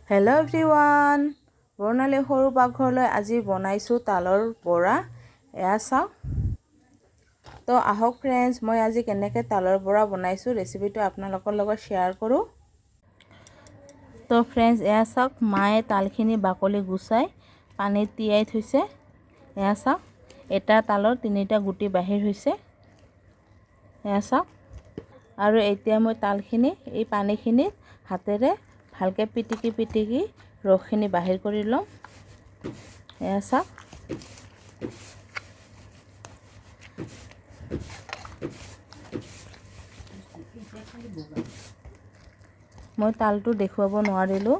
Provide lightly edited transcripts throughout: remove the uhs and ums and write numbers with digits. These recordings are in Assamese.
হেল্ল' এভৰিৱান, বৰ্ণালী সৰু পাকঘৰলৈ আজি বনাইছোঁ তালৰ বৰা। এয়া চাওক। তো আহক ফ্ৰেণ্ডছ, মই আজি কেনেকৈ তালৰ বৰা বনাইছোঁ ৰেচিপিটো আপোনালোকৰ লগত শ্বেয়াৰ কৰোঁ। তো ফ্ৰেণ্ডছ, এয়া চাওক, মায়ে তালখিনি বাকলি গুচাই পানীত তিয়াই থৈছে। এয়া চাওক, এটা তালৰ 3টা গুটি বাহিৰ হৈছে। এয়া চাওক। আৰু এতিয়া মই তালখিনি এই পানীখিনিত হাতেৰে ভালকৈ পিটিকি ৰসখিনি বাহিৰ কৰি ল'ম। এয়া চাওক। মই তালটো দেখুৱাব নোৱাৰিলোঁ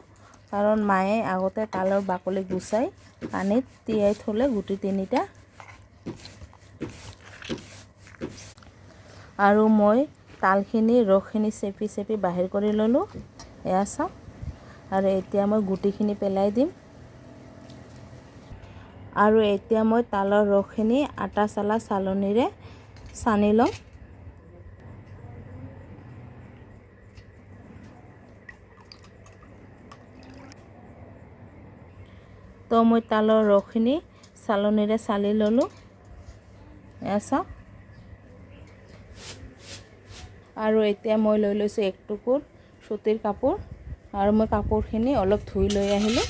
কাৰণ মায়ে আগতে তালৰ বাকলি গুচাই পানীত তিয়াই থ'লে গুটি 3টা। আৰু মই তালখিনি ৰসখিনি চেপি বাহিৰ কৰি ল'লোঁ। এয়া চাওক। আৰু এতিয়া মই গুটিখিনি পেলাই দিম। আৰু এতিয়া মই তালৰ ৰসখিনি আটা চালা চালনীৰে সানি ল'ম। তো মই তালৰ ৰসখিনি চালনীৰে চালি ল'লোঁ। এয়া চাওক। আৰু এতিয়া মই লৈ লৈছোঁ 1 টুকুৰ সুতিৰ কাপোৰ। আৰু মই কাপোৰখিনি অলপ ধুই লৈ আহিলোঁ।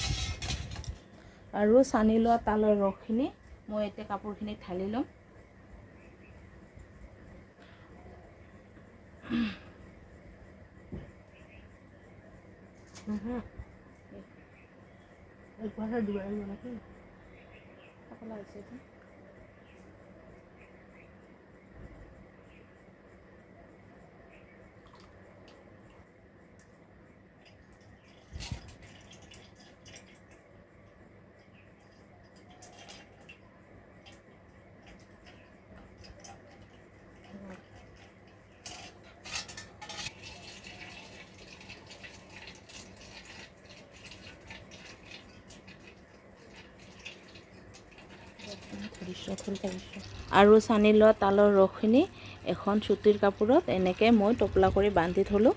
আৰু সানি লোৱা তালৰ ৰসখিনি মই এতিয়া কাপোৰখিনিত ঢালি ল'ম। আৰু সানি লোৱা তালৰ ৰসখিনি এখন সুতিৰ কাপোৰত এনেকৈ মই টোপলা কৰি বান্ধি থলোঁ।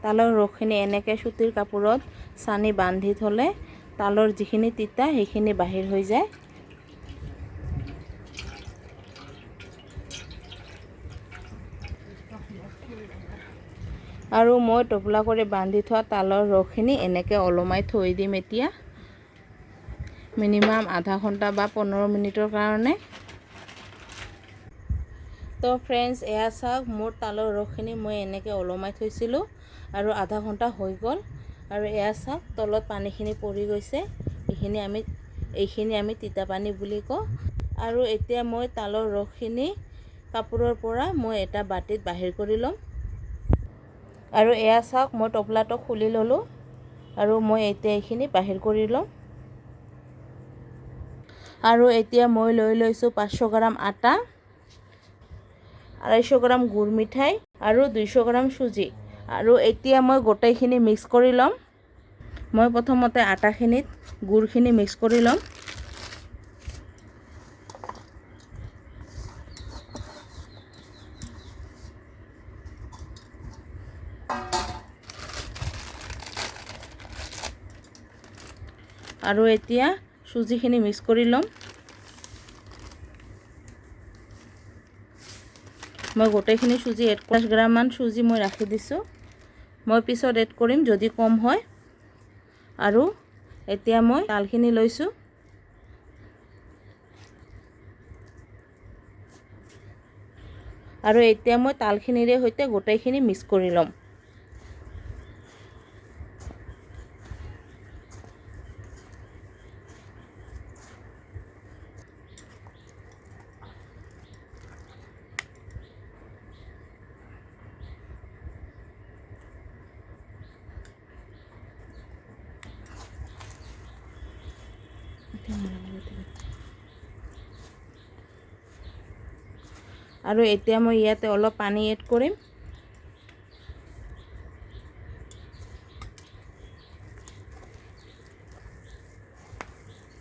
তালৰ ৰসখিনি এনেকৈ সুতিৰ কাপোৰত সানি বান্ধি থ'লে তালৰ যিখিনি তিতা সেইখিনি বাহিৰ হৈ যায়। আৰু মই টোপলা কৰি বান্ধি থোৱা তালৰ ৰসখিনি এনেকৈ ওলমাই থৈ দিম এতিয়া মিনিমাম আধা ঘণ্টা বা 15 মিনিটৰ কাৰণে। তো ফ্ৰেণ্ডছ, এয়া চাওক, মোৰ তালৰ ৰসখিনি মই এনেকৈ ওলমাই থৈছিলোঁ আৰু আধা ঘণ্টা হৈ গ'ল। আৰু এয়া চাওক, তলত পানীখিনি পৰি গৈছে। এইখিনি আমি তিতা পানী বুলি কওঁ। আৰু এতিয়া মই তালৰ ৰসখিনি কাপোৰৰ পৰা মই এটা বাটিত বাহিৰ কৰি ল'ম। আৰু এয়া চাওক, মই টোপলাটো খুলি ল'লোঁ আৰু মই এতিয়া এইখিনি বাহিৰ কৰি ল'ম। আৰু এতিয়া মই লৈ লৈছোঁ 500 গ্ৰাম আটা, 250 গ্ৰাম গুড় মিঠাই আৰু 200 গ্ৰাম চুজি। আৰু এতিয়া মই গোটেইখিনি মিক্স কৰি ল'ম। মই প্ৰথমতে আটাখিনিত গুড়খিনি মিক্স কৰি ল'ম। আৰু এতিয়া চুজিখিনি মিক্স কৰি ল'ম। মই গোটেইখিনি চুজি 50 গ্ৰামমান চুজি মই ৰাখি দিছোঁ। মই পিছত এড কৰিম যদি কম হয়। আৰু এতিয়া মই তালখিনি লৈছোঁ। আৰু এতিয়া মই তালখিনিৰে সৈতে গোটেইখিনি মিক্স কৰি ল'ম। আৰু এতিয়া মই ইয়াতে অলপ পানী এড কৰিম।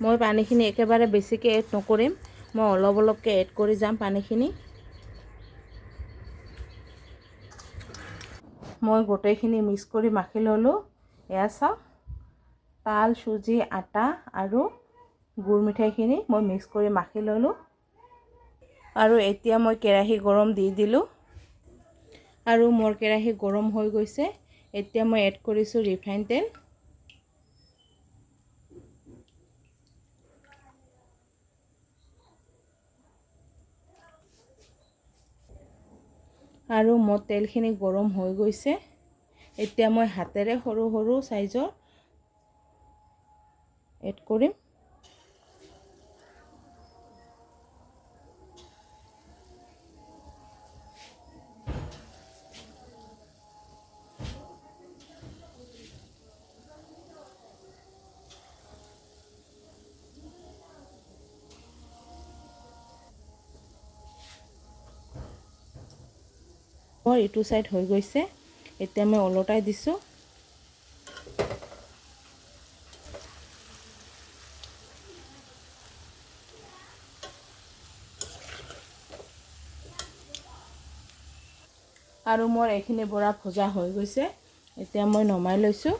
মই পানীখিনি একেবাৰে বেছিকৈ এড নকৰিম, মই অলপ অলপকৈ এড কৰি যাম পানীখিনি। মই গোটেইখিনি মিক্স কৰি মাখি ল'লোঁ। এয়া চাওক, তাল, চুজি, আটা আৰু গুৰ মিঠাইখিনি মই মিক্স কৰি মাখি ল'লোঁ। আৰু এতিয়া মই কেৰাহী গৰম দি দিলোঁ আৰু মোৰ কেৰাহী গৰম হৈ গৈছে। এতিয়া মই এড কৰিছোঁ ৰিফাইন তেল। আৰু মোৰ তেলখিনি গৰম হৈ গৈছে। এতিয়া মই হাতেৰে সৰু সৰু সাইজৰ এড কৰিম। মোৰ ইটো সাইড হৈ গৈছে। এতিয়া মই ওলটাই দিছোঁ। আৰু মোৰ এইখিনি বৰা ভজা হৈ গৈছে। এতিয়া মই নমাই লৈছোঁ।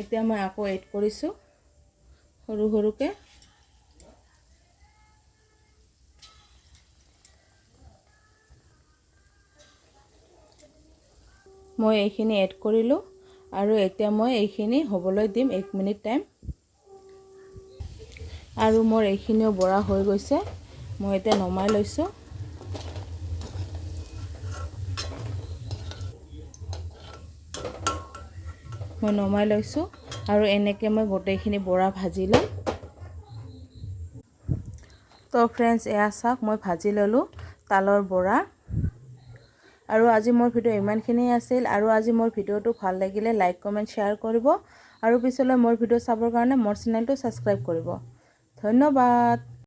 এতিয়া মই আকৌ এড কৰিছোঁ সৰু সৰুকৈ। মই এইখিনি এড কৰিলোঁ আৰু এতিয়া মই এইখিনি হ'বলৈ দিম 1 মিনিট টাইম। আৰু মোৰ এইখিনিও বৰা হৈ গৈছে। মই এতিয়া নমাই লৈছোঁ। মই নমাই লৈছোঁ আৰু এনেকৈ মই গোটেইখিনি বৰা ভাজি ল'ম। তো ফ্ৰেণ্ডছ, এয়া চাওক, মই ভাজি ল'লোঁ তালৰ বৰা। আৰু আজি মোৰ ভিডিঅ' ইমানখিনিয়ে আছিল। আৰু আজি মোৰ ভিডিঅ'টো ভাল লাগিলে লাইক, কমেণ্ট, শ্বেয়াৰ কৰিব। আৰু পিছলৈ মোৰ ভিডিঅ' চাবৰ কাৰণে মোৰ চেনেলটো ছাবস্ক্ৰাইব কৰিব। ধন্যবাদ।